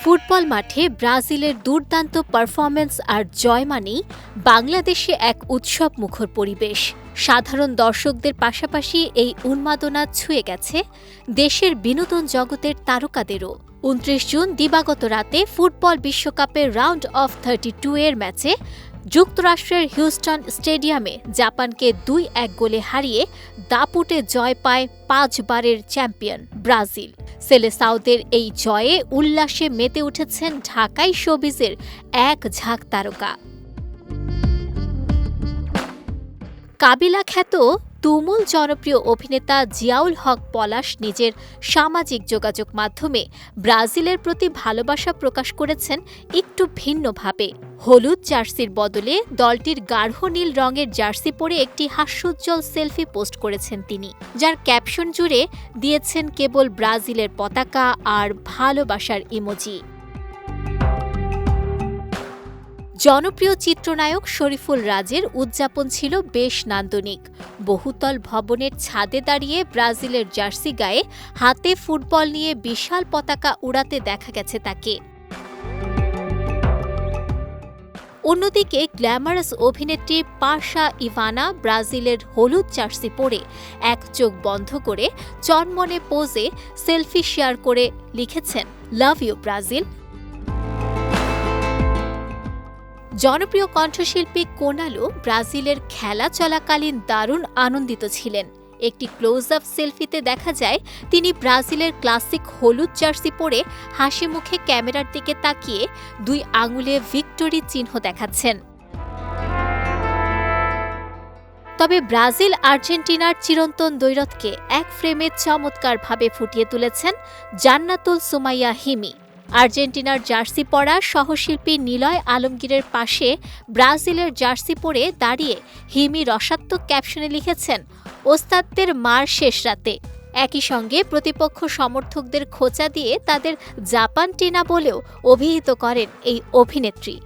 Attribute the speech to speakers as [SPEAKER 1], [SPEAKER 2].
[SPEAKER 1] Football মাঠে ব্রাজিলের দুর্দান্ত পারফরম্যান্স আর জয় মানেই বাংলাদেশে এক উৎসব মুখর পরিবেশ। সাধারণ দর্শকদের পাশাপাশি এই উন্মাদনা ছুঁয়ে গেছে দেশের বিনোদন জগতের তারকাদেরও। ২৯ জুন দিবাগত রাতে ফুটবল বিশ্বকাপের রাউন্ড অফ 32 এর ম্যাচে যুক্তরাষ্ট্রের হিউস্টন স্টেডিয়ামে জাপানকে ২-১ গোলে হারিয়ে দাপুটে জয় পায় ৫ বারের চ্যাম্পিয়ন ব্রাজিল। সেলেসাওদের এই জয়ে উল্লাসে মেতে উঠেছেন ঢাকাই শোবিজের এক ঝাঁক তারকা। কাবিলা খ্যাত তুমুল জনপ্রিয় অভিনেতা জিয়াউল হক পলাশ নিজের সামাজিক যোগাযোগ মাধ্যমে ব্রাজিলের প্রতি ভালোবাসা প্রকাশ করেছেন একটু ভিন্নভাবে। হলুদ জার্সির বদলে দলটির গাঢ় নীল রঙের জার্সি পরে একটি হাস্যোজ্জ্বল সেলফি পোস্ট করেছেন তিনি, যার ক্যাপশন জুড়ে দিয়েছেন কেবল ব্রাজিলের পতাকা আর ভালোবাসার ইমোজি। জনপ্রিয় চিত্রনায়ক শরীফুল রাজের উদযাপন ছিল বেশ নান্দনিক। বহুতল ভবনের ছাদে দাঁড়িয়ে ব্রাজিলের জার্সি গায়ে হাতে ফুটবল নিয়ে বিশাল পতাকা উড়াতে দেখা গেছে তাকে। অন্যদিকে গ্ল্যামারাস অভিনেত্রী পার্শা ইভানা ব্রাজিলের হলুদ জার্সি পরে এক চোখ বন্ধ করে চনমনে পোজে সেলফি শেয়ার করে লিখেছেন, লাভ ইউ ব্রাজিল। জনপ্রিয় কণ্ঠশিল্পী কোনালো ব্রাজিলের খেলা চলাকালীন দারুণ আনন্দিত ছিলেন। একটি ক্লোজ আপ সেলফিতে দেখা যায় তিনি ব্রাজিলের ক্লাসিক হলুদ জার্সি পরে হাসি মুখে ক্যামেরার দিকে তাকিয়ে ২ আঙুলে ভিক্টোরি চিহ্ন দেখাচ্ছেন। তবে ব্রাজিল আর্জেন্টিনার চিরন্তন দ্বৈরথকে এক ফ্রেমে চমৎকারভাবে ফুটিয়ে তুলেছেন জান্নাতুল সুমাইয়া হিমি। আর্জেন্টিনার জার্সি পরা সহশিল্পী নিলয় আলমগীরের পাশে ব্রাজিলের জার্সি পরে দাঁড়িয়ে হিমি রসাত্মক ক্যাপশনে লিখেছেন, ওস্তাদদের মার শেষ রাতে। একই সঙ্গে প্রতিপক্ষ সমর্থকদের খোঁচা দিয়ে তাদের জাপান টিনা বলেও অভিহিত করেন এই অভিনেত্রী।